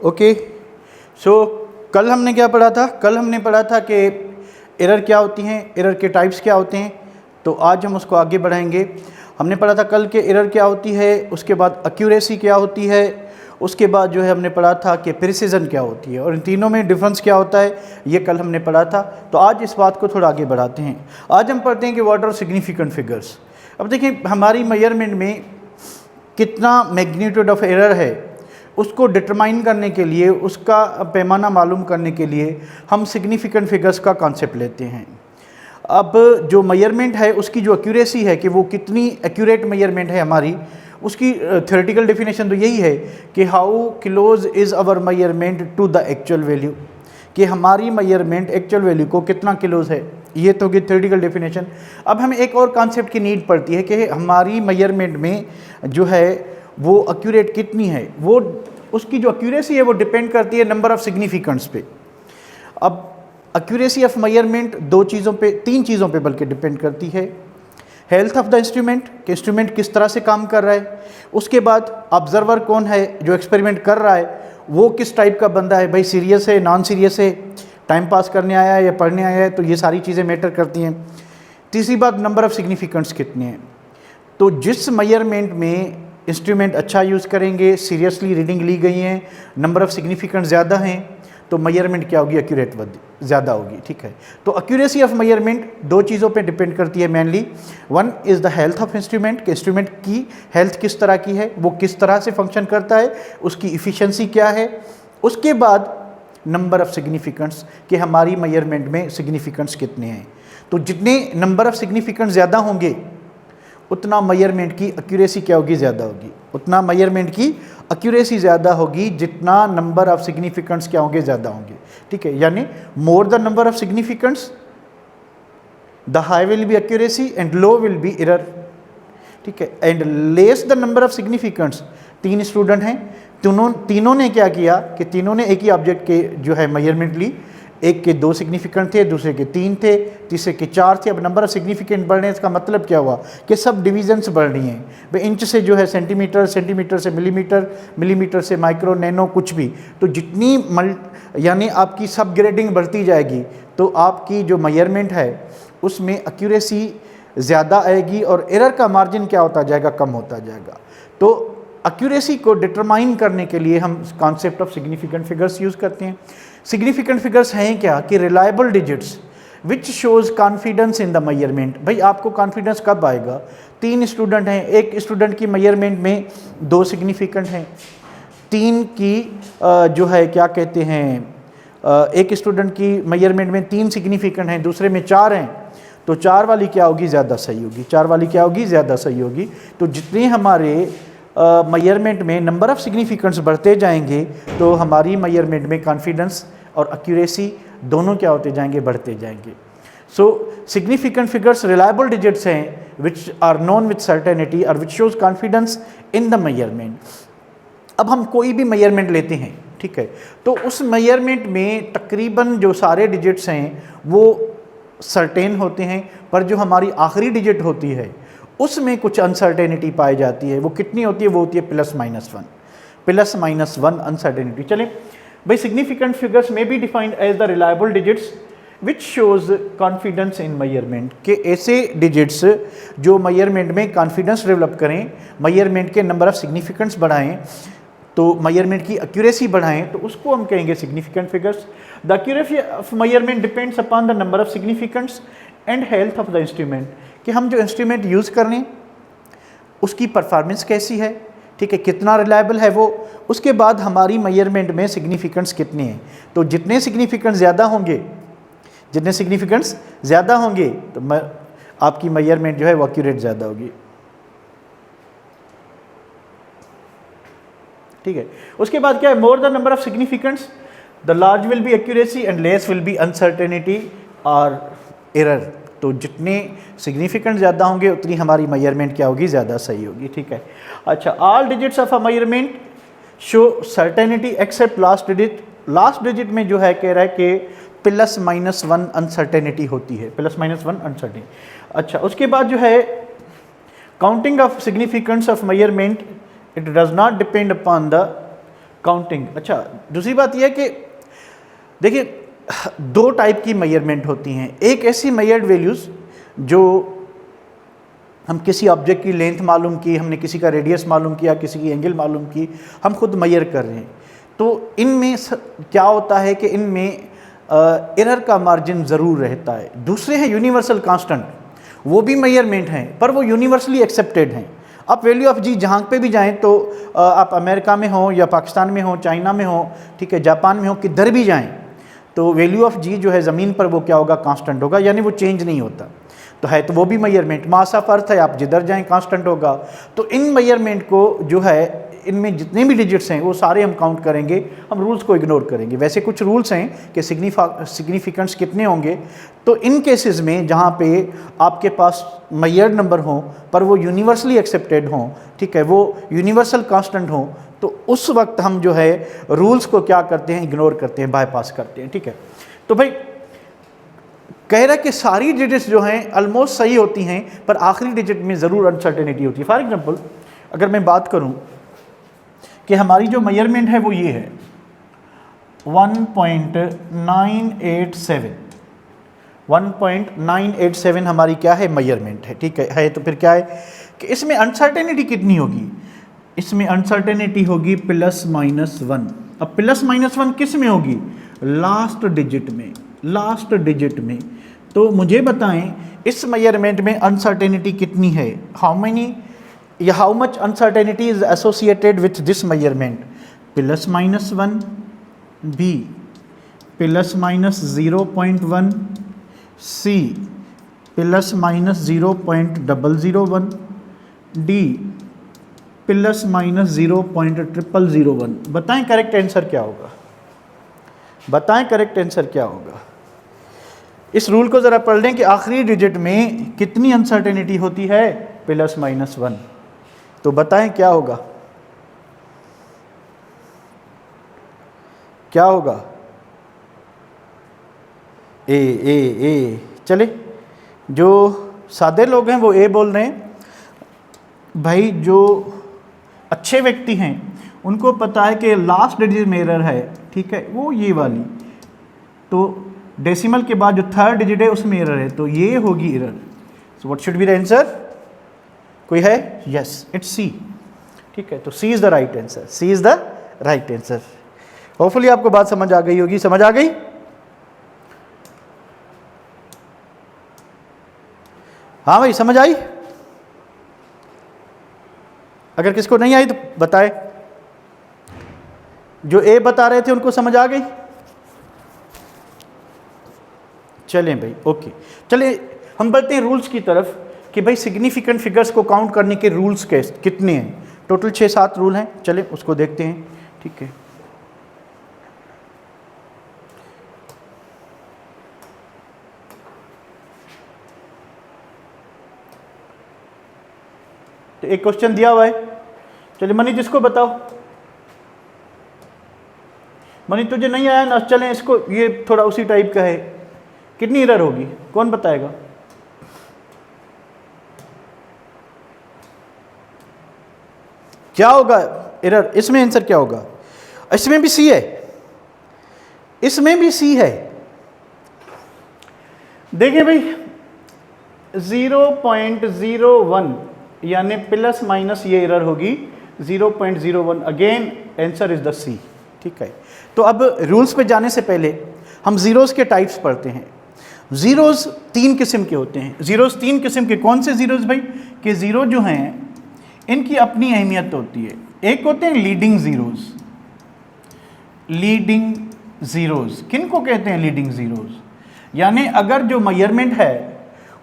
Okay, सो कल हमने क्या पढ़ा था? कल हमने पढ़ा था कि एरर क्या होती हैं, एरर के टाइप्स क्या होते हैं। तो आज हम उसको आगे बढ़ाएंगे। हमने पढ़ा था कल के एरर क्या होती है, उसके बाद एक्यूरेसी क्या होती है, उसके बाद जो है हमने पढ़ा था कि प्रिसिजन क्या होती है, और इन तीनों में डिफरेंस क्या होता है, ये कल हमने पढ़ा था। तो आज इस बात को थोड़ा आगे बढ़ाते हैं। आज हम पढ़ते हैं कि व्हाट आर सिग्निफिकेंट फिगर्स। अब देखिए, हमारी मेजरमेंट में कितना मैग्नीट्यूड ऑफ एरर है उसको डिटरमाइन करने के लिए, उसका पैमाना मालूम करने के लिए हम सिग्निफिकेंट फिगर्स का कॉन्सेप्ट लेते हैं। अब जो मेजरमेंट है उसकी जो एक्यूरेसी है कि वो कितनी एक्यूरेट मेजरमेंट है हमारी, उसकी थ्योरेटिकल डेफिनेशन तो यही है कि how close is our measurement to the actual value, कि हमारी मेजरमेंट एक्चुअल वैल्यू को कितना क्लोज है। ये तो होगी थ्योरेटिकल डेफिनेशन। अब हमें एक और कॉन्सेप्ट की नीड पड़ती है कि हमारी मेजरमेंट में जो है वो एक्यूरेट कितनी है। वो उसकी जो एक्यूरेसी है वो डिपेंड करती है नंबर ऑफ सिग्निफिकेंट्स पे। अब एक्यूरेसी ऑफ मेजरमेंट तीन चीज़ों पे बल्कि डिपेंड करती है। हेल्थ ऑफ द इंस्ट्रूमेंट, कि इंस्ट्रूमेंट किस तरह से काम कर रहा है। उसके बाद ऑब्जर्वर कौन है जो एक्सपेरिमेंट कर रहा है, वो किस टाइप का बंदा है, भाई सीरियस है, नॉन सीरियस है, टाइम पास करने आया है या पढ़ने आया है, तो ये सारी चीज़ें मैटर करती हैं। तीसरी बात, नंबर ऑफ सिग्निफिकेंट्स कितने हैं। तो जिस मेजरमेंट में इंस्ट्रूमेंट अच्छा यूज़ करेंगे, सीरियसली रीडिंग ली गई हैं, नंबर ऑफ सिग्निफिकेंट ज़्यादा हैं, तो मेजरमेंट क्या होगी, एक्यूरेट ज़्यादा होगी। ठीक है, तो एक्यूरेसी ऑफ मेजरमेंट दो चीज़ों पे डिपेंड करती है mainly. One is the health of instrument, कि इंस्ट्रूमेंट की हेल्थ किस तरह की है, वो किस तरह से फंक्शन करता है, उसकी इफ़िशियंसी क्या है। उसके बाद नंबर ऑफ सिग्निफिकेंट्स, कि हमारी मेजरमेंट में सिग्निफिकेंट्स कितने हैं। तो जितने नंबर ऑफ सिग्निफिकेंट्स ज़्यादा होंगे उतना मेजरमेंट की एक्यूरेसी क्या होगी, ज़्यादा होगी। उतना मेजरमेंट की एक्यूरेसी ज़्यादा होगी जितना नंबर ऑफ सिग्निफिकेंट्स क्या होंगे, ज़्यादा होंगे। ठीक है, यानी more the number of significants the high will be accuracy and low will be error. ठीक है, and less the number of significants. 3 student हैं, तीनों ने क्या किया कि तीनों ने एक ही ऑब्जेक्ट के जो है मेजरमेंट ली। एक के 2 सिग्निफिकेंट थे, दूसरे के 3 थे, तीसरे के 4 थे। अब नंबर ऑफ सिग्निफिकेंट बढ़ने इसका मतलब क्या हुआ कि सब डिविजन्स बढ़ रही हैं। भाई इंच से जो है सेंटीमीटर, सेंटीमीटर से मिलीमीटर, मिलीमीटर से माइक्रो, नैनो, कुछ भी। तो जितनी यानी आपकी सब ग्रेडिंग बढ़ती जाएगी तो आपकी जो मेजरमेंट है उसमें एक्यूरेसी ज़्यादा आएगी और एरर का मार्जिन क्या होता जाएगा, कम होता जाएगा। तो एक्यूरेसी को डिटरमाइन करने के लिए हम concept of significant figures use करते हैं। सिग्निफिकेंट फिगर्स हैं क्या कि reliable digits which shows confidence in the measurement. भाई आपको कॉन्फिडेंस कब आएगा? 3 स्टूडेंट हैं, एक स्टूडेंट की मेजरमेंट में 2 सिग्निफिकेंट हैं, 3 की जो है क्या कहते हैं, एक स्टूडेंट की मेजरमेंट में 3 सिग्निफिकेंट हैं, दूसरे में 4 हैं, तो 4 वाली क्या होगी, ज़्यादा सही होगी। 4 वाली क्या होगी, ज़्यादा सही होगी। तो जितने हमारे मेजरमेंट में नंबर ऑफ सिग्निफिकेंट्स बढ़ते जाएंगे तो हमारी मेजरमेंट में कॉन्फिडेंस और एक्यूरेसी दोनों क्या होते जाएंगे, बढ़ते जाएंगे। So significant figures reliable digits हैं which are known with certainty और which shows confidence in the measurement. अब हम कोई भी मेजरमेंट लेते हैं, ठीक है, तो उस मेजरमेंट में तकरीबन जो सारे डिजिट्स हैं वो सर्टेन होते हैं, पर जो हमारी आखिरी डिजिट होती है उसमें कुछ अनसर्टेनिटी पाई जाती है। वो कितनी होती है? वो होती है +-1, +-1 अनसर्टेनिटी। चलें भाई, सिग्निफिकेंट फिगर्स में be defined as the reliable digits which shows confidence in measurement, के ऐसे डिजिट्स जो मेजरमेंट में कॉन्फिडेंस डेवलप करें, मेजरमेंट के नंबर ऑफ सिग्निफिकेंट्स बढ़ाएं, तो मेजरमेंट की एक्यूरेसी बढ़ाएं, तो उसको हम कहेंगे significant figures. The accuracy of measurement depends upon the number of significants and health of the instrument, कि हम जो इंस्ट्रूमेंट यूज़ कर रहे हैं उसकी परफॉर्मेंस कैसी है, ठीक है, कितना रिलायबल है वो। उसके बाद हमारी मेजरमेंट में सिग्निफिकेंट्स कितने हैं। तो जितने सिग्निफिकेंट्स ज़्यादा होंगे, जितने सिग्निफिकेंट्स ज़्यादा होंगे तो आपकी मेजरमेंट जो है वो एक्यूरेट ज़्यादा होगी। ठीक है, उसके बाद क्या है, more the number of significants the large will be accuracy and less will be uncertainty और एरर। तो जितने सिग्निफिकेंट ज़्यादा होंगे उतनी हमारी मेजरमेंट क्या होगी, ज़्यादा सही होगी। ठीक है, अच्छा, all digits of a measurement show certainty except last digit. Last digit में जो है कह रहा है कि +-1 अनसर्टेनिटी होती है, +-1 अनसर्टेनिटी। अच्छा, उसके बाद जो है counting of significants of measurement, it does not depend upon the counting. अच्छा, दूसरी बात यह है कि देखिए दो टाइप की मेजरमेंट होती हैं। एक ऐसी मेजर्ड वैल्यूज़ जो हम किसी ऑब्जेक्ट की लेंथ मालूम की, हमने किसी का रेडियस मालूम किया, किसी की एंगल मालूम की, हम खुद मेजर कर रहे हैं, तो इनमें क्या होता है कि इनमें एरर का मार्जिन ज़रूर रहता है। दूसरे हैं यूनिवर्सल कांस्टेंट, वो भी मेजरमेंट हैं पर वो यूनिवर्सली एक्सेप्टेड हैं। आप वैल्यू ऑफ जी जहाँ पे भी जाएं, तो आप अमेरिका में हो या पाकिस्तान में हो, चाइना में हो, ठीक है, जापान में हो, किधर भी जाएं, तो वैल्यू ऑफ जी जो है ज़मीन पर वो क्या होगा, कांस्टेंट होगा, यानी वो चेंज नहीं होता। तो है तो वो भी मेजरमेंट। मास ऑफ अर्थ है, आप जिधर जाएं कांस्टेंट होगा। तो इन मेजरमेंट को जो है, इनमें जितने भी डिजिट्स हैं वो सारे हम काउंट करेंगे, हम रूल्स को इग्नोर करेंगे। वैसे कुछ रूल्स हैं कि सिग्निफिकेंट्स कितने होंगे, तो इन केसेस में जहाँ पे आपके पास मेजर्ड नंबर हों पर वो यूनिवर्सली एक्सेप्टेड हों, ठीक है, वो यूनिवर्सल कांस्टेंट हों, तो उस वक्त हम जो है रूल्स को क्या करते हैं, इग्नोर करते हैं, बाईपास करते हैं। ठीक है, तो भाई कह रहा है कि सारी डिजिट्स जो हैं ऑलमोस्ट सही होती हैं पर आखिरी डिजिट में ज़रूर अनसर्टेनिटी होती है। फॉर एग्जांपल अगर मैं बात करूं कि हमारी जो मेजरमेंट है वो ये है 1.987, 1.987 हमारी क्या है, मेजरमेंट है। ठीक है, तो फिर क्या है कि इसमें अनसर्टेनिटी कितनी होगी, इसमें अनसर्टेनिटी होगी +-1। अब +-1 किस में होगी, लास्ट डिजिट में, लास्ट डिजिट में। तो मुझे बताएं इस मेजरमेंट में अनसर्टेनिटी कितनी है, how much uncertainty is associated with this measurement, +-1, B +-0.1, C +-0.001, D +-0.0001। बताएं करेक्ट आंसर क्या होगा, बताएं करेक्ट आंसर क्या होगा। इस रूल को ज़रा पढ़ लें कि आखिरी डिजिट में कितनी अनसर्टेनिटी होती है, +-1। तो बताएं क्या होगा, क्या होगा, ए। चले, जो सादे लोग हैं वो ए बोल रहे हैं। भाई जो अच्छे व्यक्ति हैं उनको पता है कि लास्ट डिजिट में एरर है, ठीक है, वो ये वाली, तो डेसिमल के बाद जो थर्ड डिजिट है उसमें एरर है, तो ये होगी error. So what should be the answer, कोई है, यस इट्स सी। ठीक है, तो C is the right answer, C is the right answer. Hopefully आपको बात समझ आ गई होगी, समझ आ गई। हाँ भाई समझ आई, अगर किसको नहीं आई तो बताए। जो ए बता रहे थे उनको समझ आ गई, चलें भाई, ओके। चलें हम बढ़ते हैं रूल्स की तरफ कि भाई सिग्निफिकेंट फिगर्स को काउंट करने के रूल्स कितने हैं। टोटल 6-7 रूल हैं, चलें उसको देखते हैं। ठीक है, तो एक क्वेश्चन दिया हुआ है, चलिए मनी जिसको बताओ। मनी तुझे नहीं आया ना, चलें इसको, ये थोड़ा उसी टाइप का है। कितनी एरर होगी, कौन बताएगा, क्या होगा एरर, इसमें आंसर क्या होगा। इसमें भी सी है, इसमें भी सी है। देखिए भाई 0.01 यानी +- ये एरर होगी 0.01, अगेन आंसर इज द सी। ठीक है, तो अब रूल्स पे जाने से पहले हम ज़ीरोज़ के टाइप्स पढ़ते हैं। ज़ीरोज़ 3 किस्म के होते हैं। ज़ीरोज़ 3 किस्म के, कौन से ज़ीरोज़ भाई, कि ज़ीरो जो हैं इनकी अपनी अहमियत होती है। एक होते हैं लीडिंग ज़ीरोज़, लीडिंग ज़ीरोज़ किन को कहते हैं, लीडिंग ज़ीरोज़, यानी अगर जो मेजरमेंट है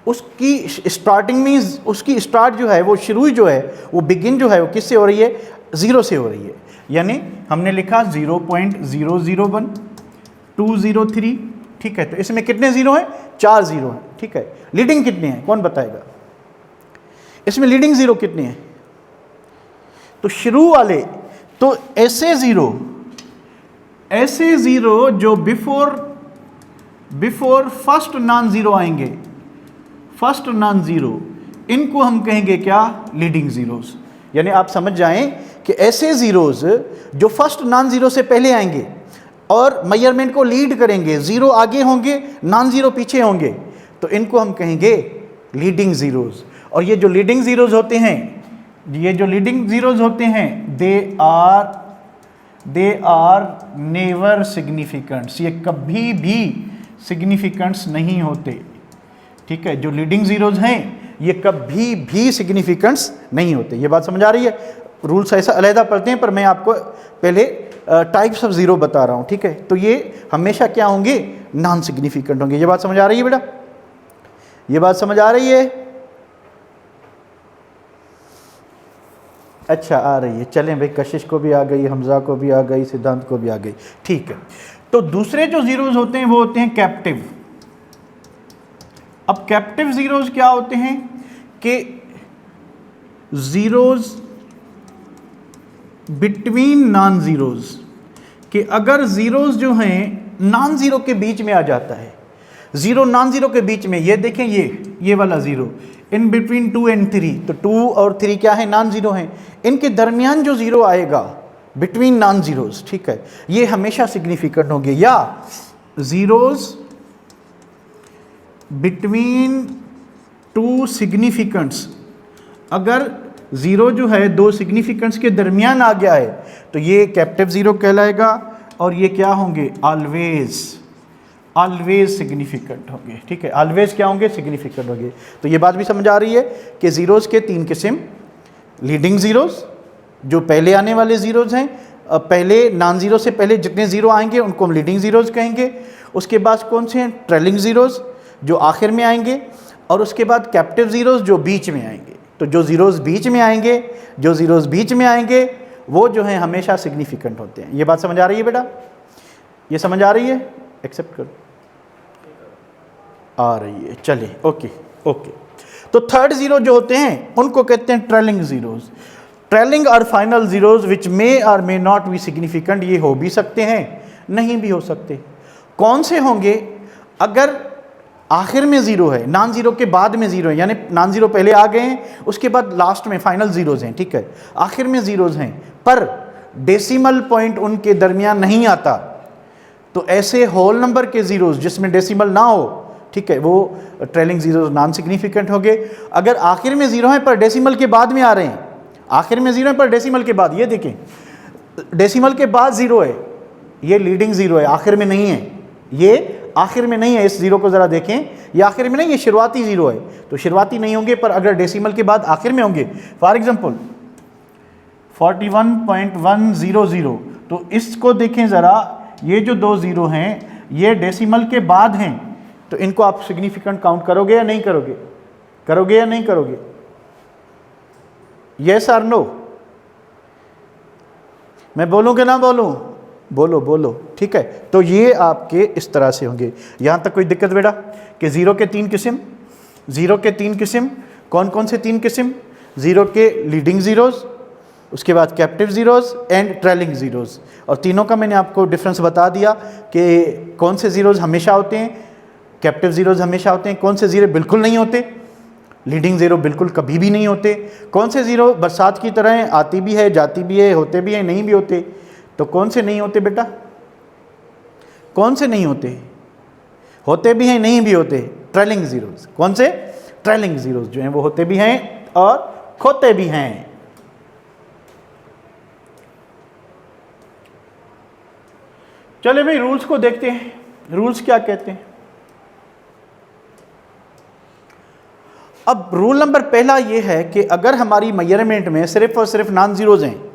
उसकी स्टार्टिंग में, उसकी स्टार्ट जो है, वो शुरू जो है, वो बिगिन जो है वो किससे हो रही है, ज़ीरो से हो रही है। यानी हमने लिखा 0.001, 203, ठीक है, तो इसमें कितने ज़ीरो हैं, 4 ज़ीरो हैं। ठीक है, लीडिंग कितने हैं, कौन बताएगा, इसमें लीडिंग ज़ीरो कितने हैं। तो शुरू वाले, तो ऐसे ज़ीरो जो बिफोर फर्स्ट नॉन ज़ीरो आएंगे, फर्स्ट नॉन ज़ीरो, इनको हम कहेंगे क्या, लीडिंग ज़ीरोज़। यानी आप समझ जाएं कि कि ऐसे ज़ीरोज़ जो फर्स्ट नॉन ज़ीरो से पहले आएंगे और मेजरमेंट को लीड करेंगे, ज़ीरो आगे होंगे, नॉन ज़ीरो पीछे होंगे, तो इनको हम कहेंगे लीडिंग ज़ीरोज़। और ये जो लीडिंग ज़ीरोज़ होते हैं, ये जो लीडिंग ज़ीरोज़ होते हैं, दे आर नेवर सिग्निफिकेंट्स, ये कभी भी सिग्निफिकेंट्स नहीं होते। ठीक है, जो लीडिंग ज़ीरोज़ हैं ये कभी भी सिग्निफिकेंट्स नहीं होते। ये बात समझ आ रही है? रूल्स ऐसा अलहदा पढ़ते हैं, पर मैं आपको पहले टाइप्स ऑफ ज़ीरो बता रहा हूँ। ठीक है, तो ये हमेशा क्या होंगे? नॉन सिग्निफिकेंट होंगे। ये बात समझ आ रही है बेटा? ये बात समझ आ रही है? अच्छा, आ रही है। चलें भाई, कशिश को भी आ गई, हमजा को भी आ गई, सिद्धांत को भी आ गई। ठीक है, तो दूसरे जो ज़ीरोज़ होते हैं वो होते हैं कैप्टिव। अब कैप्टिव ज़ीरोज़ क्या होते हैं कि ज़ीरोज़ बिटवीन नॉन ज़ीरोज़, कि अगर ज़ीरोज़ जो हैं नॉन ज़ीरो के बीच में आ जाता है, ज़ीरो नॉन ज़ीरो के बीच में, ये देखें ये वाला ज़ीरो इन बिटवीन 2 and 3, तो 2 और 3 क्या है? नॉन ज़ीरो हैं। इनके दरमियान जो ज़ीरो आएगा बिटवीन नॉन ज़ीरोज़, ठीक है, ये हमेशा सिग्निफिकेंट होंगे। या ज़ीरोज़ बिटवीन 2 सिग्निफिकेंट्स, अगर ज़ीरो जो है 2 सिग्निफिकेंट्स के दरमियान आ गया है तो ये कैप्टिव ज़ीरो कहलाएगा। और ये क्या होंगे? ऑलवेज सिग्निफिकेंट होंगे। ठीक है, ऑलवेज क्या होंगे? सिग्निफिकेंट होंगे। तो ये बात भी समझ आ रही है कि ज़ीरोज़ के 3 किस्म, लीडिंग ज़ीरोज़ जो पहले आने वाले ज़ीरोज़ हैं, पहले नॉन ज़ीरो से पहले जितने ज़ीरो आएंगे उनको हम लीडिंग ज़ीरोज़ कहेंगे। उसके बाद कौन से हैं? ट्रेलिंग ज़ीरोज़ जो आखिर में आएंगे, और उसके बाद कैप्टिव ज़ीरोज़ जो बीच में आएंगे। तो जो ज़ीरोज़ बीच में आएंगे वो जो हैं हमेशा सिग्निफिकेंट होते हैं। ये बात समझ आ रही है बेटा? ये समझ आ रही है? एक्सेप्ट करो, आ रही है। चलिए, ओके। तो थर्ड ज़ीरो जो होते हैं उनको कहते हैं ट्रेलिंग ज़ीरोज़। ट्रेलिंग और फाइनल ज़ीरोज़ विच मे और मे नॉट बी सिग्निफिकेंट, ये हो भी सकते हैं, नहीं भी हो सकते। कौन से होंगे? अगर आखिर में ज़ीरो है, नॉन ज़ीरो के बाद में ज़ीरो है, यानी नॉन ज़ीरो पहले आ गए हैं, उसके बाद लास्ट में फाइनल ज़ीरोज़ हैं। ठीक है, आखिर में ज़ीरोज़ हैं पर डेसिमल पॉइंट उनके दरमियान नहीं आता, तो ऐसे होल नंबर के ज़ीरोज़ जिसमें डेसिमल ना हो, ठीक है, वो ट्रेलिंग ज़ीरोज़ नॉन सिग्निफिकेंट हो गए। अगर आखिर में ज़ीरो हैं पर डेसिमल के बाद में आ रहे हैं, आखिर में ज़ीरो है पर डेसिमल के बाद, ये देखें डेसिमल के बाद ज़ीरो है, ये लीडिंग ज़ीरो है, आखिर में नहीं है। ये आखिर में नहीं है, इस ज़ीरो को ज़रा देखें, ये आखिर में नहीं, ये शुरुआती ज़ीरो है, तो शुरुआती नहीं होंगे पर अगर डेसिमल के बाद आखिर में होंगे। फॉर एग्जांपल 41.100, तो इसको देखें ज़रा, ये जो 2 ज़ीरो हैं ये डेसिमल के बाद हैं, तो इनको आप सिग्निफिकेंट काउंट करोगे या नहीं करोगे? करोगे या नहीं करोगे? यस और नो? मैं बोलूँ कि ना बोलूँ? बोलो। ठीक है, तो ये आपके इस तरह से होंगे। यहाँ तक कोई दिक्कत बेटा? कि ज़ीरो के 3 किस्म, कौन कौन से 3 किस्म? ज़ीरो के लीडिंग ज़ीरोज़, उसके बाद captive zeros and trailing zeros. और तीनों का मैंने आपको डिफरेंस बता दिया कि कौन से ज़ीरोज़ हमेशा होते हैं, कैप्टिव ज़ीरोज़ हमेशा होते हैं, कौन से ज़ीरो बिल्कुल नहीं होते, लीडिंग ज़ीरो बिल्कुल कभी भी नहीं होते, कौन से ज़ीरो बरसात की तरह हैं, आती भी है, जाती भी है, होते भी हैं, नहीं भी होते। तो कौन से नहीं होते बेटा? कौन से नहीं होते? होते भी हैं, नहीं भी होते। Trailing zeros. कौन से? ट्रेलिंग ज़ीरोज़ जो हैं वो होते भी हैं और खोते भी हैं। चले भाई, रूल्स को देखते हैं। रूल्स क्या कहते हैं? अब रूल नंबर पहला ये है कि अगर हमारी मेजरमेंट में सिर्फ और सिर्फ नॉन ज़ीरोज़ हैं,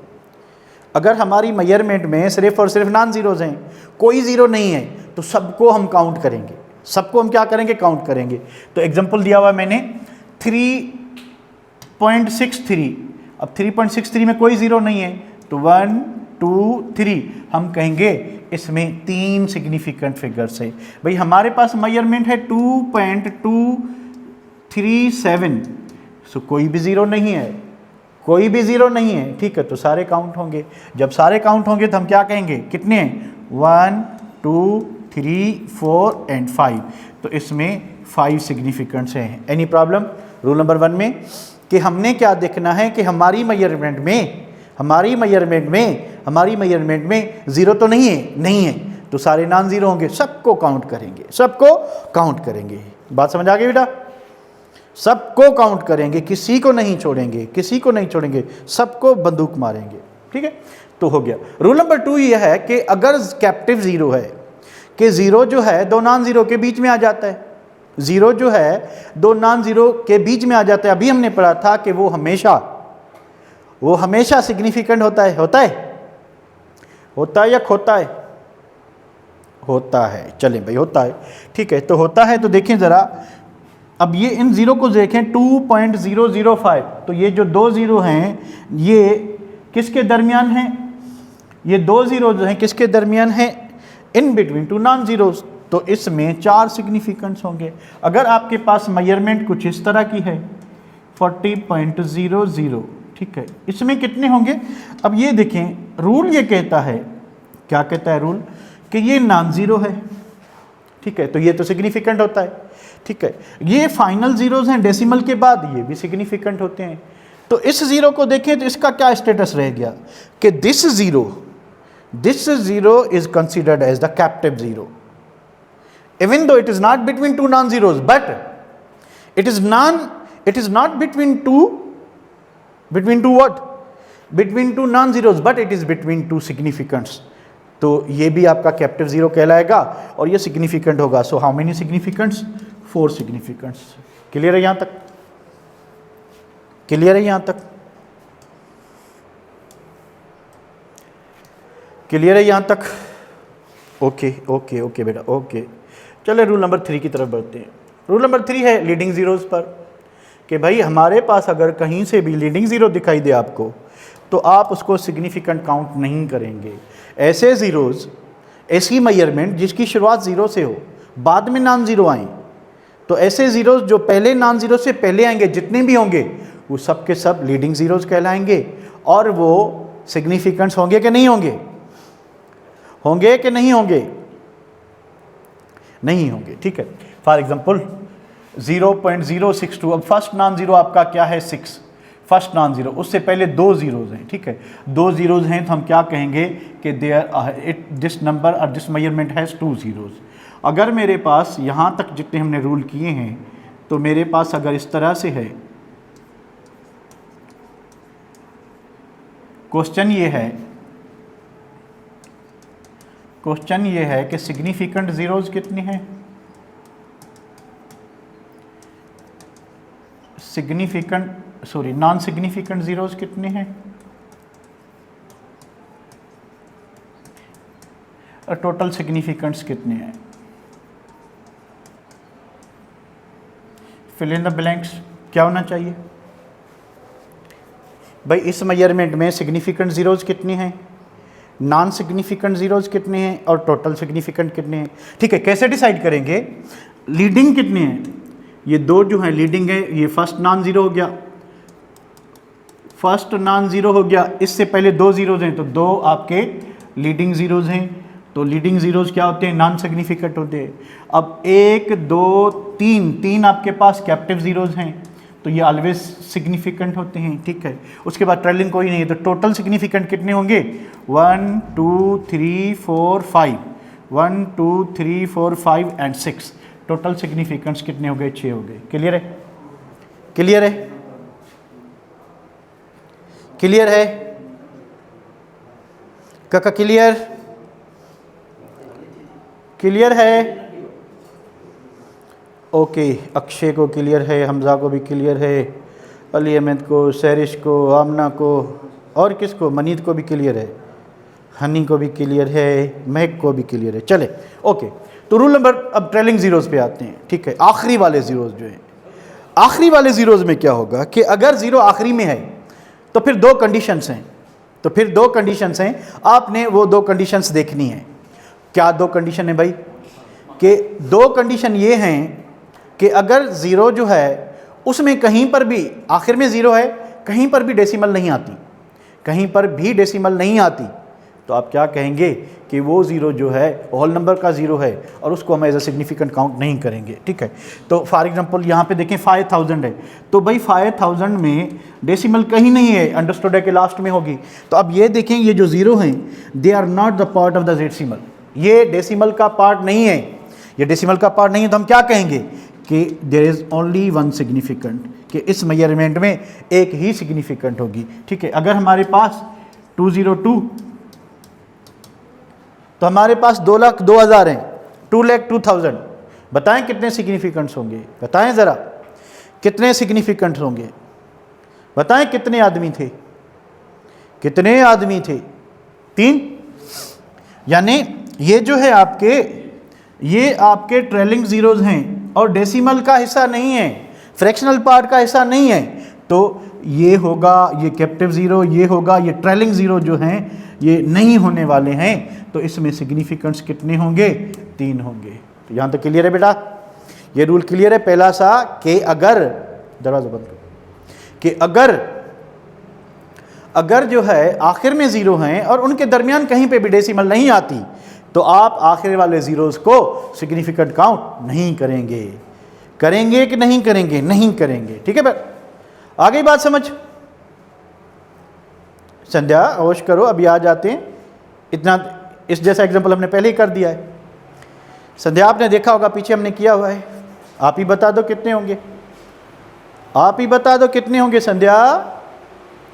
अगर हमारी मेजरमेंट में सिर्फ और सिर्फ नॉन ज़ीरोज़ हैं, कोई ज़ीरो नहीं है, तो सबको हम काउंट करेंगे। सबको हम क्या करेंगे? काउंट करेंगे। तो एग्जांपल दिया हुआ है मैंने 3.63। अब 3.63 में कोई ज़ीरो नहीं है, तो 1 2 3 हम कहेंगे इसमें 3 सिग्निफिकेंट फिगर्स है। भाई हमारे पास मेजरमेंट है 2.237, सो कोई भी ज़ीरो नहीं है, कोई भी ज़ीरो नहीं है। ठीक है, तो सारे काउंट होंगे। जब सारे काउंट होंगे तो हम क्या कहेंगे? कितने हैं? 1 2 3 4 एंड 5। तो इसमें 5 सिग्निफिकेंट्स हैं। Any problem? रूल नंबर 1 में कि हमने क्या देखना है कि हमारी मेजरमेंट में हमारी मेजरमेंट में ज़ीरो तो नहीं है, तो सारे नॉन ज़ीरो होंगे, सबको काउंट करेंगे। बात समझ आ गई बेटा? सबको काउंट करेंगे, किसी को नहीं छोड़ेंगे, सबको बंदूक मारेंगे। ठीक है, तो हो गया। रूल नंबर 2 यह है कि अगर कैप्टिव ज़ीरो है कि ज़ीरो जो है दो नॉन ज़ीरो के बीच में आ जाता है, ज़ीरो जो है दो नॉन ज़ीरो के बीच में आ जाता है। अभी हमने पढ़ा था कि वो हमेशा सिग्निफिकेंट होता है या खोता है? होता है। चलें भाई, होता है। ठीक है, तो होता है तो देखें ज़रा, अब ये इन ज़ीरो को देखें 2.005, तो ये जो दो ज़ीरो हैं ये किसके दरमियान हैं? ये दो ज़ीरो जो हैं किसके दरमियान हैं? In between two non zeros. तो इसमें 4 सिग्निफिकेंट्स होंगे। अगर आपके पास मेजरमेंट कुछ इस तरह की है 40.00, ठीक है, इसमें कितने होंगे? अब ये देखें, रूल ये कहता है, क्या कहता है रूल? कि ये नॉन ज़ीरो है। ठीक है, तो ये तो सिग्निफिकेंट होता है। ठीक है, ये फाइनल ज़ीरोज़ हैं डेसिमल के बाद, ये भी सिग्निफिकेंट होते हैं। तो इस ज़ीरो को देखें तो इसका क्या स्टेटस रह गया कि this zero is considered as the captive zero, even though it is not between two non-zeros, but it is not between two what? Between two non-zeros, but it is between two significants. तो ये भी आपका captive zero कहलाएगा और ये significant होगा। So how many significants? 4 significants. Clear है यहाँ तक? क्लियर है यहाँ तक? क्लियर है यहाँ तक? ओके बेटा, ओके। चले रूल नंबर 3 की तरफ बढ़ते हैं। रूल नंबर 3 है लीडिंग ज़ीरोज़ पर, कि भाई हमारे पास अगर कहीं से भी लीडिंग ज़ीरो दिखाई दे आपको, तो आप उसको सिग्निफिकेंट काउंट नहीं करेंगे। ऐसे ज़ीरोज़, ऐसी मेजरमेंट जिसकी शुरुआत ज़ीरो से हो, बाद में नॉन ज़ीरो आए, तो ऐसे ज़ीरोज़ जो पहले नॉन ज़ीरो से पहले आएंगे, जितने भी होंगे वो सब के सब लीडिंग ज़ीरोज़ कहलाएंगे। और वो सिग्निफिकेंट्स होंगे कि नहीं होंगे? होंगे कि नहीं होंगे? नहीं होंगे। ठीक है, फॉर एग्जांपल 0.062, अब फर्स्ट नॉन ज़ीरो आपका क्या है? 6, फर्स्ट नॉन ज़ीरो, उससे पहले दो ज़ीरोज़ हैं। ठीक है, दो ज़ीरोज़ हैं तो हम क्या कहेंगे कि दिस नंबर और दिस मेजरमेंट हैज़ 2 ज़ीरोज़। अगर मेरे पास यहाँ तक जितने हमने रूल किए हैं, तो मेरे पास अगर इस तरह से है, क्वेश्चन ये है कि सिग्निफिकेंट ज़ीरोज़ कितने हैं? नॉन सिग्निफिकेंट ज़ीरोज़ कितने हैं? और टोटल सिग्निफिकेंट्स कितने हैं? Fill in the blanks. क्या होना चाहिए भाई? इस मेजरमेंट में सिग्निफिकेंट ज़ीरोज़ कितने हैं, नॉन सिग्निफिकेंट ज़ीरोज़ कितने हैं और टोटल सिग्निफिकेंट कितने हैं? ठीक है, कैसे डिसाइड करेंगे? लीडिंग कितने हैं? ये दो जो हैं लीडिंग है, ये फर्स्ट नॉन ज़ीरो हो गया, इससे पहले दो ज़ीरोज़ हैं, तो दो आपके लीडिंग ज़ीरोज़ हैं। तो लीडिंग ज़ीरोज़ क्या होते हैं? नॉन सिग्निफिकेंट होते हैं। अब 1 2 3 आपके पास कैप्टिव ज़ीरोज़ हैं, तो ये ऑलवेज सिग्निफिकेंट होते हैं। ठीक है, उसके बाद ट्रेलिंग कोई नहीं है, तो टोटल सिग्निफिकेंट कितने होंगे? 1 2 3 4 5, 1 2 3 4 5 एंड 6। टोटल सिग्निफिकेंट्स कितने हो गए? 6 हो गए। क्लियर है? क्लियर है? क्लियर है काका? क्लियर है? ओके, अक्षय को क्लियर है, हमज़ा को भी क्लियर है, अली अहमद को, सैरिश को, आमना को, और किसको? मनीत को भी क्लियर है, हनी को भी क्लियर है, महक को भी क्लियर है। चले, ओके। तो रूल नंबर, अब ट्रेलिंग ज़ीरोज़ पे आते हैं। ठीक है, आखिरी वाले ज़ीरोज़ जो हैं, आखिरी वाले ज़ीरोज़ में क्या होगा कि अगर ज़ीरो आखिरी में है तो फिर दो कंडीशंस हैं, आपने वो दो कंडीशंस देखनी है। क्या दो कंडीशन है भाई? कि दो कंडीशन ये हैं कि अगर ज़ीरो जो है उसमें कहीं पर भी आखिर में ज़ीरो है, कहीं पर भी डेसिमल नहीं आती, तो आप क्या कहेंगे कि वो ज़ीरो जो है होल नंबर का ज़ीरो है और उसको हम एज अ सिग्निफिकेंट काउंट नहीं करेंगे, ठीक है। तो फॉर एग्जांपल यहाँ पे देखें 5000 है, तो भाई 5000 में डेसिमल कहीं नहीं है, अंडरस्टूड है कि लास्ट में होगी। तो अब ये देखें ये जो ज़ीरो हैं they are not the part of the decimal, ये डेसिमल का पार्ट नहीं है, ये डेसिमल का पार्ट नहीं है। तो हम क्या कहेंगे कि there is only one significant, कि इस मेजरमेंट में एक ही सिग्निफिकेंट होगी, ठीक है। अगर हमारे पास 202 तो हमारे पास 2,02,000 हैं, 2,02,000, बताएं कितने सिग्निफिकेंट्स होंगे, बताएं ज़रा कितने सिग्निफिकेंट्स होंगे, बताएं कितने आदमी थे, कितने आदमी थे, 3। यानी ये जो है आपके, ये आपके ट्रेलिंग ज़ीरोज़ हैं और डेसिमल का हिस्सा नहीं है, फ्रैक्शनल पार्ट का हिस्सा नहीं है। तो ये होगा, ये कैप्टिव ज़ीरो, ये होगा, ये ट्रेलिंग ज़ीरो जो हैं ये नहीं होने वाले हैं। तो इसमें सिग्निफिकेंट्स कितने होंगे, 3 होंगे। तो यहाँ तक क्लियर है बेटा, ये रूल क्लियर है पहला सा कि अगर, दरवाजा बंद करो, कि अगर जो है आखिर में ज़ीरो हैं और उनके दरमियान कहीं पे भी डेसिमल नहीं आती तो आप आखिर वाले ज़ीरोज़ को सिग्निफिकेंट काउंट नहीं करेंगे। करेंगे कि नहीं करेंगे, नहीं करेंगे, ठीक है। पर आ गई बात समझ? संध्या होश करो, अभी आ जाते हैं। इतना इस जैसा एग्जांपल हमने पहले ही कर दिया है। संध्या आपने देखा होगा पीछे हमने किया हुआ है, आप ही बता दो कितने होंगे, आप ही बता दो कितने होंगे। संध्या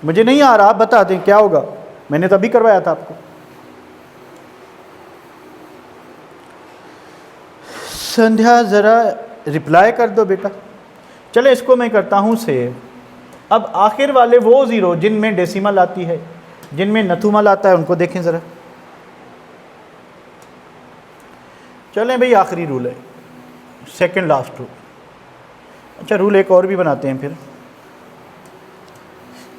मुझे नहीं आ रहा, आप बता दें क्या होगा, मैंने तो अभी करवाया था आपको। संध्या ज़रा रिप्लाई कर दो बेटा। चले इसको मैं करता हूँ सेव। अब आखिर वाले वो ज़ीरो जिनमें डेसिमल आती है, जिनमें नथुमल आता है, उनको देखें ज़रा। चलें भाई, आखिरी रूल है, सेकंड लास्ट रूल। अच्छा, रूल एक और भी बनाते हैं फिर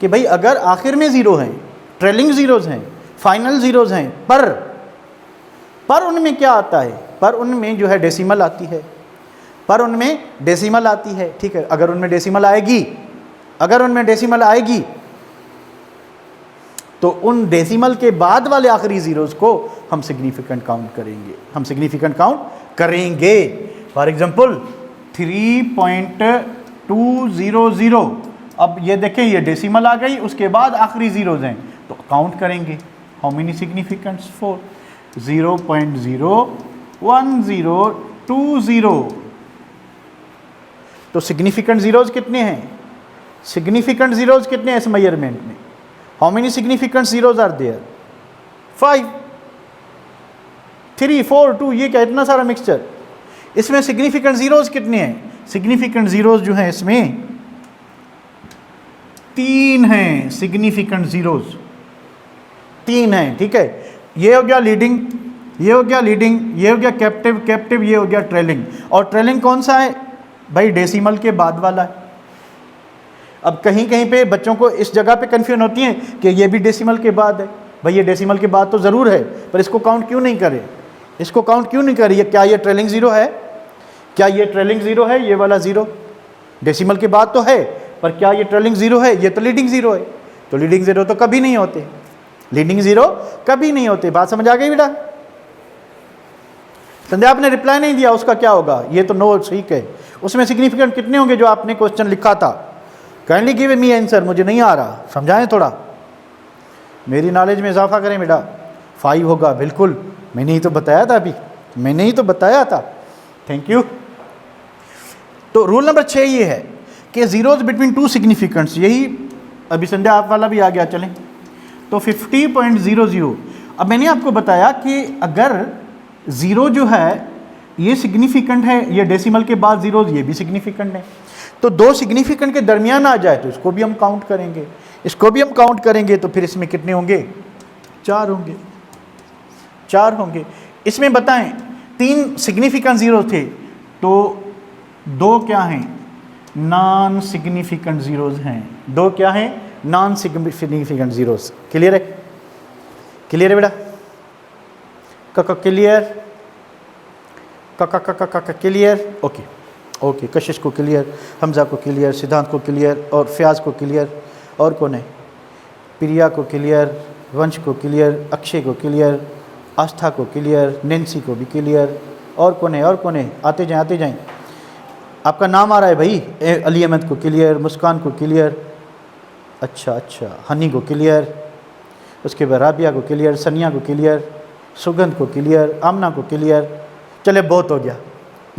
कि भाई अगर आखिर में ज़ीरो हैं, ट्रेलिंग ज़ीरोज़ हैं, फाइनल ज़ीरोज़ हैं, पर उनमें क्या आता है, पर उनमें जो है डेसिमल आती है, पर उनमें डेसिमल आती है, ठीक है। अगर उनमें डेसिमल आएगी, अगर उनमें डेसिमल आएगी तो उन डेसिमल के बाद वाले आखिरी ज़ीरोज़ को हम सिग्निफिकेंट काउंट करेंगे, हम सिग्निफिकेंट काउंट करेंगे। फॉर एग्जांपल 3.200, अब ये देखें ये डेसिमल आ गई, उसके बाद आखिरी ज़ीरोज़ हैं तो काउंट करेंगे। How many significants? 4। 0.01020। तो सिग्निफिकेंट ज़ीरोज़ कितने हैं, सिग्निफिकेंट ज़ीरोज़ कितने हैं इस मेजरमेंट में? How many significant zeros are there? 5, 3, 4, 2, ये क्या इतना सारा मिक्सचर। इसमें सिग्निफिकेंट ज़ीरोज़ कितने हैं? सिग्निफिकेंट ज़ीरोज़ जो हैं इसमें 3 हैं, सिग्निफिकेंट ज़ीरोज़ 3 हैं, ठीक है। ये हो गया लीडिंग, ये हो गया लीडिंग, ये हो गया कैप्टिव, कैप्टिव ये हो गया ट्रेलिंग। और ट्रेलिंग कौन सा है भाई? डेसिमल के बाद वाला है। अब कहीं कहीं पे बच्चों को इस जगह पे कन्फ्यूजन होती है कि ये भी डेसिमल के बाद है। भाई ये डेसिमल के बाद तो ज़रूर है, पर इसको काउंट क्यों नहीं करे, इसको काउंट क्यों नहीं करे? क्या ये ट्रेलिंग ज़ीरो है? क्या ये ट्रेलिंग ज़ीरो है? ये वाला ज़ीरो डेसिमल के बाद तो है, पर क्या ये ट्रेलिंग ज़ीरो है? ये तो लीडिंग ज़ीरो है। तो लीडिंग ज़ीरो तो कभी नहीं होते, लीडिंग ज़ीरो कभी नहीं होते। बात समझ आ गई बेटा? संध्या आपने रिप्लाई नहीं दिया, उसका क्या होगा? ये तो नो, ठीक है। उसमें सिग्निफिकेंट कितने होंगे जो आपने क्वेश्चन लिखा था? काइंडली गिव मी आंसर, मुझे नहीं आ रहा, समझाएं थोड़ा, मेरी नॉलेज में इजाफा करें बेटा। 5 होगा, बिल्कुल, मैंने ही तो बताया था, अभी मैंने ही तो बताया था। Thank you. तो रूल नंबर 6 ये है कि ज़ीरोज़ बिटवीन 2 सिग्निफिकेंट्स, यही अभी संध्या आप वाला भी आ गया। चलें तो 50.00। अब मैंने आपको बताया कि अगर ज़ीरो जो है ये सिग्निफिकेंट है, ये डेसिमल के बाद ज़ीरोज़ ये भी सिग्निफिकेंट है, तो 2 सिग्निफिकेंट के दरमियान आ जाए तो इसको भी हम काउंट करेंगे, इसको भी हम काउंट करेंगे। तो फिर इसमें कितने होंगे? 4 होंगे, 4 होंगे। इसमें बताएं 3 सिग्निफिकेंट ज़ीरो थे, तो 2 क्या हैं? नॉन सिग्निफिकेंट ज़ीरोज़ हैं। 2 क्या हैं? Non significant zeros. क्लियर है? क्लियर है बेटा? क्लियर? क्लियर? Okay okay. कशिश को क्लियर, हमज़ा को क्लियर, सिद्धांत को क्लियर, और फ़याज़ को क्लियर, और कौन है? प्रिया को क्लियर, वंश को क्लियर, अक्षय को क्लियर, आस्था को क्लियर, नैन्सी को भी क्लियर, और कौन है, और कौन है, आते जाएं आते जाएं। आपका नाम आ रहा है भाई, अली अहमद को क्लियर, मुस्कान को क्लियर, अच्छा, हनी को क्लियर, उसके बाद राबिया को क्लियर, सनिया को क्लियर, सुगंध को क्लियर, आमना को क्लियर। चले बहुत हो गया,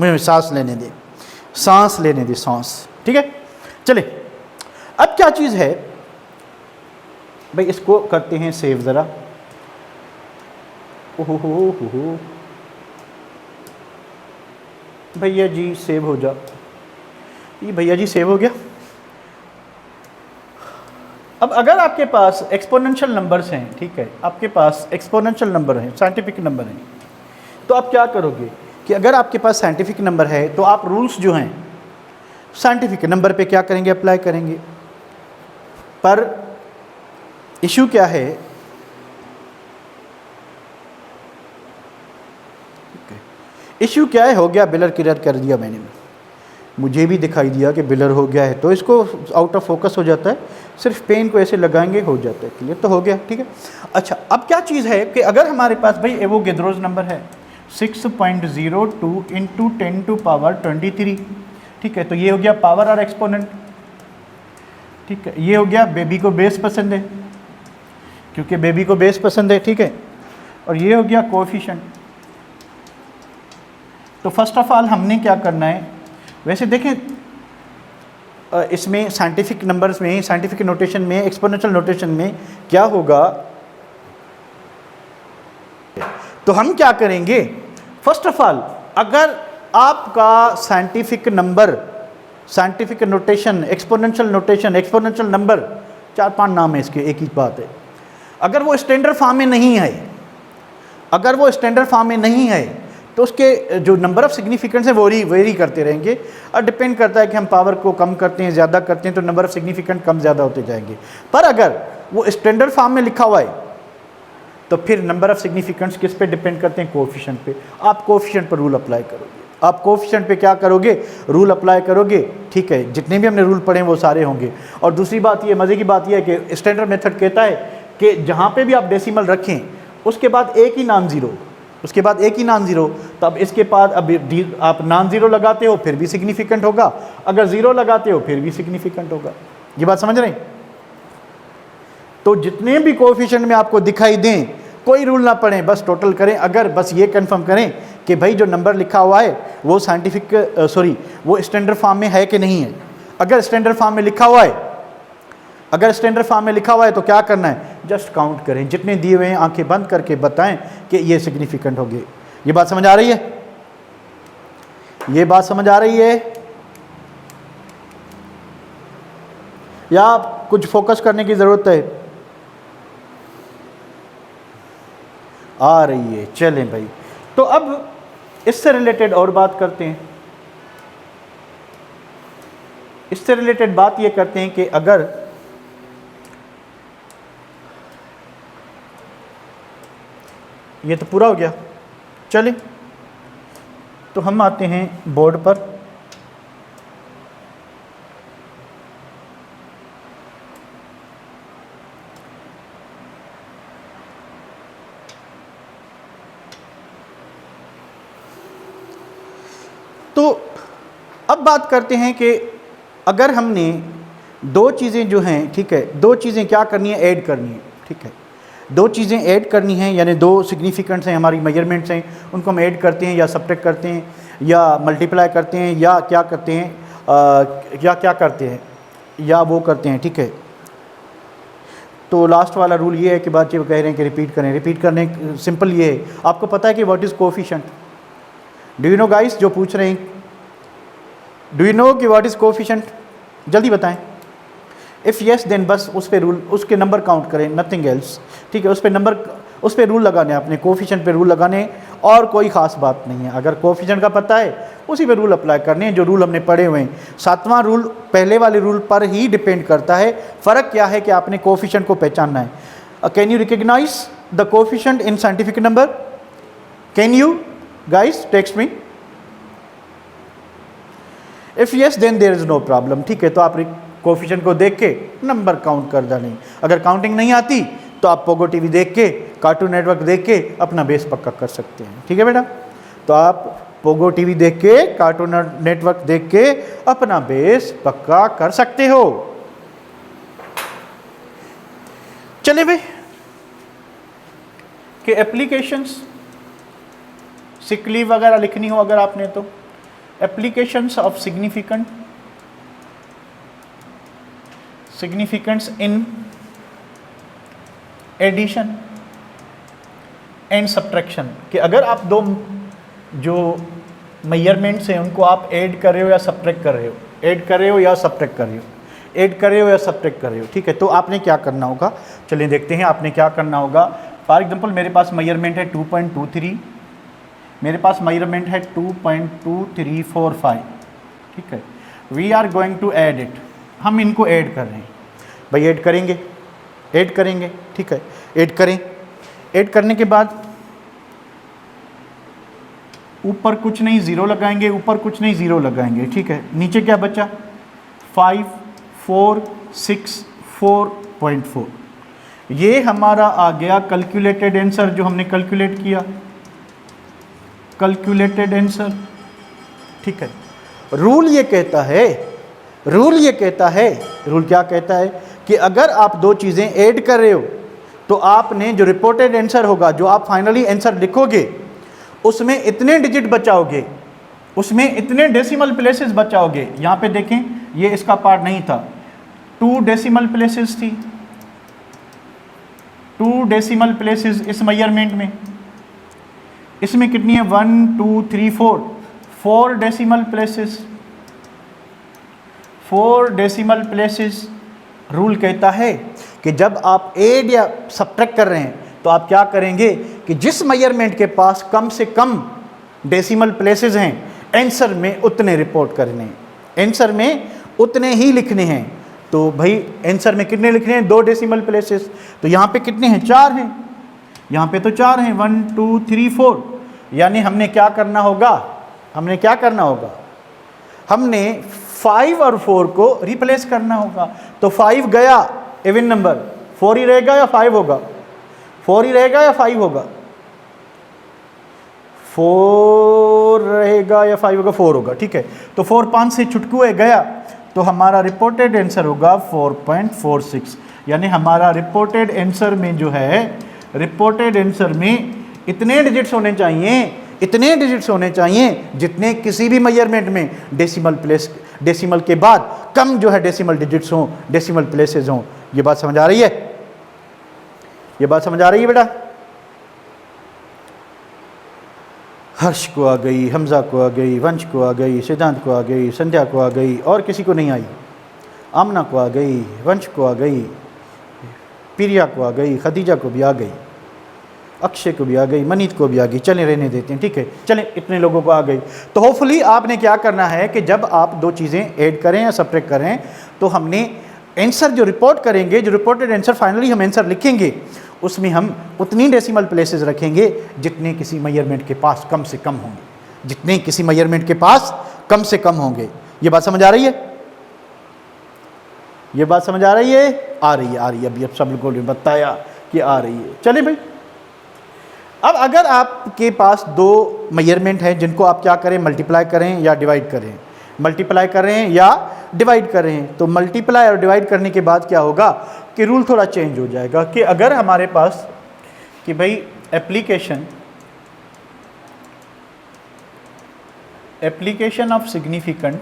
मुझे सांस लेने दे, सांस लेने दे, सांस, ठीक है। चले अब क्या चीज़ है भाई, इसको करते हैं सेव ज़रा। ओहो भैया जी सेव हो जा, ये भैया जी सेव हो गया। अब अगर आपके पास एक्सपोनेंशियल नंबर्स हैं, ठीक है, आपके पास एक्सपोनेंशियल नंबर हैं, साइंटिफिक नंबर हैं, तो आप क्या करोगे कि अगर आपके पास साइंटिफिक नंबर है तो आप रूल्स जो हैं साइंटिफिक नंबर पे क्या करेंगे, अप्लाई करेंगे। पर इशू क्या है, इशू क्या है, हो गया बिलर की रद्द कर दिया मैंने, मुझे भी दिखाई दिया कि बिलर हो गया है, तो इसको आउट ऑफ फोकस हो जाता है, सिर्फ पेन को ऐसे लगाएंगे हो जाता है, क्लियर तो हो गया, ठीक है। अच्छा अब क्या चीज़ है कि अगर हमारे पास भाई एवोगेड्रोस नंबर है 6.02 इंटू 10⁻23, ठीक है, तो ये हो गया पावर और एक्सपोनेंट, ठीक है। ये हो गया बेबी को बेस पसंद है, क्योंकि बेबी को बेस पसंद है, ठीक है। और ये हो गया कोएफिशिएंट। तो फर्स्ट ऑफ ऑल हमने क्या करना है, वैसे देखें इसमें साइंटिफिक नंबर्स में, साइंटिफिक नोटेशन में, एक्सपोनेंशियल नोटेशन में क्या होगा, तो हम क्या करेंगे, फर्स्ट ऑफ ऑल अगर आपका scientific number, scientific notation, exponential notation, exponential number, 4-5 नाम है इसके, एक ही बात है, अगर वो स्टैंडर्ड फॉर्म में नहीं है, अगर वो स्टैंडर्ड फॉर्म में नहीं है तो उसके जो नंबर ऑफ सिग्निफिकेंट्स हैं वो वेरी करते रहेंगे, और डिपेंड करता है कि हम पावर को कम करते हैं, ज़्यादा करते हैं, तो नंबर ऑफ सिग्निफिकेंट कम ज़्यादा होते जाएंगे। पर अगर वो स्टैंडर्ड फॉर्म में लिखा हुआ है तो फिर नंबर ऑफ सिग्निफिकेंट्स किस पे डिपेंड करते हैं, कोएफिशिएंट पे। आप कोएफिशिएंट पर रूल अप्लाई करोगे, आप कोएफिशिएंट पे क्या करोगे, रूल अप्लाई करोगे, ठीक है। जितने भी हमने रूल पढ़े हैं वो सारे होंगे। और दूसरी बात ये, मज़े की बात ये है कि स्टैंडर्ड मेथड कहता है कि जहाँ पे भी आप डेसिमल रखें उसके बाद एक ही नॉन ज़ीरो, उसके बाद एक ही नॉन ज़ीरो, तो अब इसके बाद अब आप नॉन ज़ीरो लगाते हो फिर भी सिग्निफिकेंट होगा, अगर ज़ीरो लगाते हो फिर भी सिग्निफिकेंट होगा। ये बात समझ रहे हैं? तो जितने भी कोएफिशिएंट में आपको दिखाई दें, कोई रूल ना पढ़ें, बस टोटल करें। अगर बस ये कंफर्म करें कि भाई जो नंबर लिखा हुआ है वो साइंटिफिक वो स्टैंडर्ड फॉर्म में है कि नहीं है। अगर स्टैंडर्ड फॉर्म में लिखा हुआ है, अगर स्टैंडर्ड फॉर्म में लिखा हुआ है तो क्या करना है, जस्ट काउंट करें, जितने दिए हुए हैं आंखें बंद करके बताएं कि ये सिग्निफिकेंट होंगे। ये बात समझ आ रही है? ये बात समझ आ रही है या कुछ फोकस करने की ज़रूरत है? आ रही है, चलें भाई। तो अब इससे रिलेटेड और बात करते हैं, इससे रिलेटेड बात ये करते हैं कि अगर ये तो पूरा हो गया, चलें तो हम आते हैं बोर्ड पर। तो अब बात करते हैं कि अगर हमने दो चीज़ें जो हैं, ठीक है, दो चीज़ें क्या करनी है, ऐड करनी है, ठीक है, दो चीज़ें ऐड करनी हैं, यानी दो सिग्निफिकेंट्स हैं, हमारी मेजरमेंट्स हैं, उनको हम ऐड करते हैं या सब्ट्रैक्ट करते हैं या मल्टीप्लाई करते हैं या क्या करते हैं, क्या करते हैं या वो करते हैं, ठीक है। तो लास्ट वाला रूल ये है कि बात ये कह रहे हैं कि रिपीट करें। रिपीट करने सिंपल ये है, आपको पता है कि what is coefficient? Do you know guys, जो पूछ रहे हैं, डू यू नो कि व्हाट इज़ कोएफिशिएंट? जल्दी बताएं। इफ़ येस देन बस उस पर रूल, उसके नंबर काउंट करें, नथिंग एल्स, ठीक है। उस पर नंबर, उस पर रूल लगाने, अपने कोएफिशिएंट पे रूल लगाने, और कोई ख़ास बात नहीं है। अगर कोएफिशिएंट का पता है उसी पे रूल अप्लाई करने हैं जो रूल हमने पढ़े हुए हैं। 7वां रूल पहले वाले रूल पर ही डिपेंड करता है। फ़र्क क्या है कि आपने कोएफिशिएंट को पहचानना है। Can you recognize the coefficient in scientific number? Can you guys text me? If yes then there is no problem, ठीक है। तो आप कोएफिशिएंट को देख के नंबर काउंट कर दें। अगर काउंटिंग नहीं आती तो आप पोगो टीवी देख के, कार्टून नेटवर्क देख के अपना बेस पक्का कर सकते हैं। ठीक है बेटा, तो आप पोगो टीवी देख के, कार्टून नेटवर्क देख के अपना बेस पक्का कर सकते हो। चलिए भाई, कि एप्लीकेशंस, सिक लीव वगैरह लिखनी हो अगर आपने तो, applications of significance in addition and subtraction, कि अगर आप दो जो मेजरमेंट्स हैं उनको आप ऐड कर रहे हो या सब्ट्रैक्ट कर रहे हो, ऐड कर रहे हो या सब्ट्रैक्ट कर रहे हो, ऐड कर रहे हो या सब्ट्रैक्ट कर रहे हो। ठीक है, तो आपने क्या करना होगा, चलिए देखते हैं आपने क्या करना होगा। फॉर एग्जांपल मेरे पास मेजरमेंट है 2.23, मेरे पास मेजरमेंट है 2.2345। ठीक है, we are going to add it, हम इनको ऐड कर रहे हैं भाई, ऐड करेंगे, ऐड करेंगे। ठीक है, ऐड करें, ऐड करने के बाद ऊपर कुछ नहीं ज़ीरो लगाएंगे, ऊपर कुछ नहीं ज़ीरो लगाएंगे। ठीक है, नीचे क्या बचा 5464.4, ये हमारा आ गया कैलकुलेटेड आंसर जो हमने कैलकुलेट किया, कैलकुलेटेड आंसर। ठीक है, रूल ये कहता है, रूल ये कहता है, रूल क्या कहता है कि अगर आप दो चीज़ें ऐड कर रहे हो तो आपने जो रिपोर्टेड आंसर होगा, जो आप फाइनली आंसर लिखोगे, उसमें इतने डिजिट बचाओगे, उसमें इतने डेसिमल प्लेसेस बचाओगे। यहाँ पे देखें, ये इसका पार्ट नहीं था, 2 डेसिमल प्लेसेस थी, 2 डेसिमल प्लेसेस इस मेजरमेंट में, इसमें कितनी है 1 2 3 4 decimal places, 4 decimal places. Rule कहता है कि जब आप ऐड या सब्ट्रैक्ट कर रहे हैं तो आप क्या करेंगे कि जिस मेजरमेंट के पास कम से कम डेसिमल प्लेसेस हैं, आंसर में उतने रिपोर्ट करने हैं, आंसर में उतने ही लिखने हैं। तो भाई आंसर में कितने लिखने हैं 2 डेसिमल प्लेसेस, तो यहाँ पे कितने हैं 4 हैं, यहाँ पे तो 4 हैं 1 2 3 4, यानी हमने क्या करना होगा, हमने क्या करना होगा, हमने 5 और 4 को रिप्लेस करना होगा। तो 5 गया इवन नंबर, 4 ही रहेगा या 5 होगा, 4 ही रहेगा या 5 होगा, 4 रहेगा या 5 होगा, 4 होगा। ठीक है, तो 4 5 से छुटकू है गया, तो हमारा रिपोर्टेड आंसर होगा 4.46, यानी हमारा रिपोर्टेड आंसर में जो है, रिपोर्टेड आंसर में इतने डिजिट्स होने चाहिए, इतने डिजिट्स होने चाहिए जितने किसी भी मेजरमेंट में डेसिमल प्लेस, डेसिमल के बाद कम जो है डेसिमल डिजिट्स हों, डेसिमल प्लेसेस हों। ये बात समझ आ रही है, ये बात समझ आ रही है बेटा? हर्ष को आ गई, हमजा को आ गई, वंश को आ गई, सिद्धांत को आ गई, संध्या को आ गई, और किसी को नहीं आई, आमना को आ गई, वंश को आ गई, प्रिया को आ गई, खदीजा को भी आ गई, अक्षय को भी आ गई, मनीत को भी आ गई। चलें रहने देते हैं, ठीक है, चलें इतने लोगों को आ गई। तो होपफुली आपने क्या करना है कि जब आप दो चीज़ें ऐड करें या सब्ट्रैक्ट करें तो हमने आंसर जो रिपोर्ट करेंगे, जो रिपोर्टेड आंसर फाइनली हम आंसर लिखेंगे, उसमें हम उतनी डेसिमल प्लेसेस रखेंगे जितने किसी मेजरमेंट के पास कम से कम होंगे, जितने किसी मेजरमेंट के पास कम से कम होंगे। ये बात समझ आ रही है? ये बात समझ आ रही है? आ रही है, आ रही है। अभी अब सब लोगों ने बताया कि आ रही है। चलिए भाई, अब अगर आपके पास दो मेजरमेंट हैं जिनको आप क्या करें, मल्टीप्लाई करें या डिवाइड करें, मल्टीप्लाई करें या डिवाइड करें, तो मल्टीप्लाई और डिवाइड करने के बाद क्या होगा कि रूल थोड़ा चेंज हो जाएगा कि अगर हमारे पास कि भाई application of significant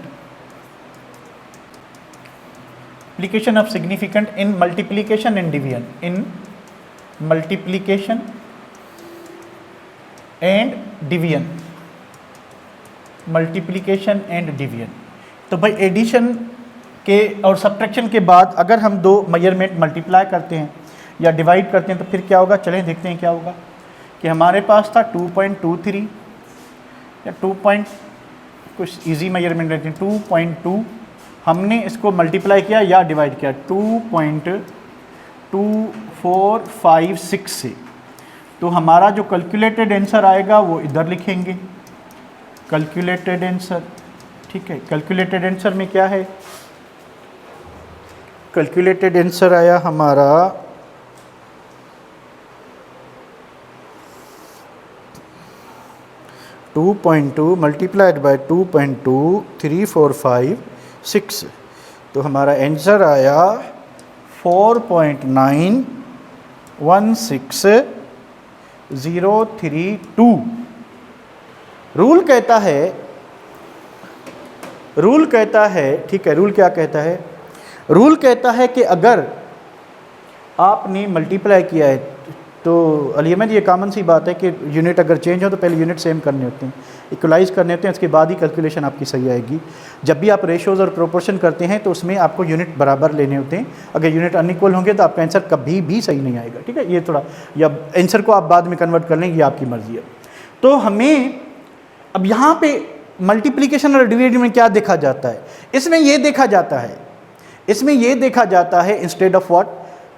in multiplication and division, in multiplication and division, multiplication and division. तो भाई एडिशन के और सब्ट्रैक्शन के बाद अगर हम दो मेजरमेंट मल्टीप्लाई करते हैं या डिवाइड करते हैं तो फिर क्या होगा, चलें देखते हैं क्या होगा। कि हमारे पास था 2.23 या 2 कुछ इजी मेजरमेंट रहते हैं 2.2, हमने इसको मल्टीप्लाई किया या डिवाइड किया 2.2456 से, तो हमारा जो कैलकुलेटेड आंसर आएगा वो इधर लिखेंगे, कैलकुलेटेड आंसर। ठीक है, कैलकुलेटेड आंसर में क्या है, कैलकुलेटेड आंसर आया हमारा 2.2 मल्टीप्लाइड बाय 2.2 3 4 5 6, तो हमारा आंसर आया 4.916032। रूल कहता है, ठीक है, रूल क्या कहता है? रूल कहता है कि अगर आपने मल्टीप्लाई किया है तो अली अहमद ये कॉमन सी बात है कि यूनिट अगर चेंज हो तो पहले यूनिट सेम करने होते हैं, इक्वलाइज करने होते हैं, इसके बाद ही कैलकुलेशन आपकी सही आएगी। जब भी आप रेशोज़ और प्रोपोर्शन करते हैं तो उसमें आपको यूनिट बराबर लेने होते हैं। अगर यूनिट अनइक्वल होंगे तो आपका आंसर कभी भी सही नहीं आएगा, ठीक है। ये थोड़ा, या आंसर को आप बाद में कन्वर्ट कर लें, ये आपकी मर्ज़ी है। तो हमें अब यहाँ पे मल्टीप्लिकेशन और डिवीजन में क्या देखा जाता है? इसमें ये देखा जाता है instead of what,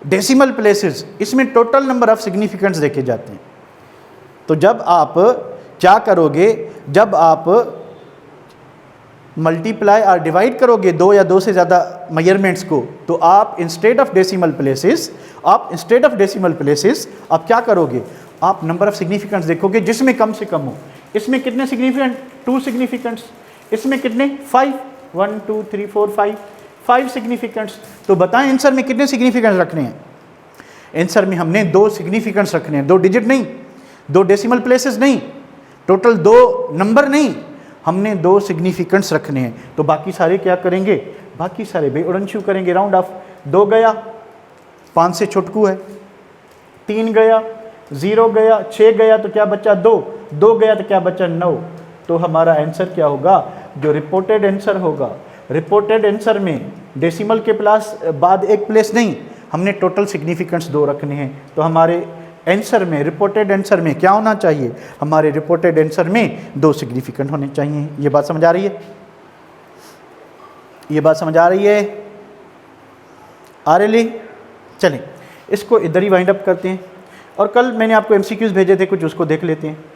decimal places, इसमें टोटल नंबर ऑफ सिग्निफिकेंट्स देखे जाते हैं। तो जब आप क्या करोगे, जब आप मल्टीप्लाई और डिवाइड करोगे दो या दो से ज़्यादा मेजरमेंट्स को, तो आप इंस्टेड ऑफ डेसिमल प्लेसेस आप क्या करोगे, आप नंबर ऑफ सिग्निफिकेंट्स देखोगे जिसमें कम से कम हो। इसमें कितने सिग्निफिकेंट? 2 सिग्निफिकेंट्स। इसमें कितने? 5, 1 2 3 4 5 सिग्निफिकेंट्स। तो बताएं आंसर में कितने सिग्निफिकेंट्स रखने हैं? आंसर में हमने 2 सिग्निफिकेंट्स रखने हैं, 2 डिजिट नहीं, 2 डेसिमल प्लेसेस नहीं, टोटल 2 नंबर नहीं, हमने 2 सिग्निफिकेंट्स रखने हैं। तो बाकी सारे क्या करेंगे? बाकी सारे भाई उड़नछू करेंगे, राउंड ऑफ। 2 गया, 5 से छुटकू है, 3 गया, 0 गया, 6 गया तो क्या बचा? 2 गया तो क्या बचा? 9। तो हमारा आंसर क्या होगा? जो रिपोर्टेड आंसर होगा, रिपोर्टेड आंसर में डेसिमल के प्लस बाद एक प्लेस नहीं, हमने टोटल सिग्निफिकेंट्स 2 रखने हैं। तो हमारे आंसर में, रिपोर्टेड आंसर में क्या होना चाहिए? हमारे रिपोर्टेड आंसर में 2 सिग्निफिकेंट होने चाहिए। ये बात समझ आ रही है? ये बात समझ आ रही है? आ रही? चलें इसको इधर ही वाइंड अप करते हैं। और कल मैंने आपको MCQs भेजे थे कुछ, उसको देख लेते हैं।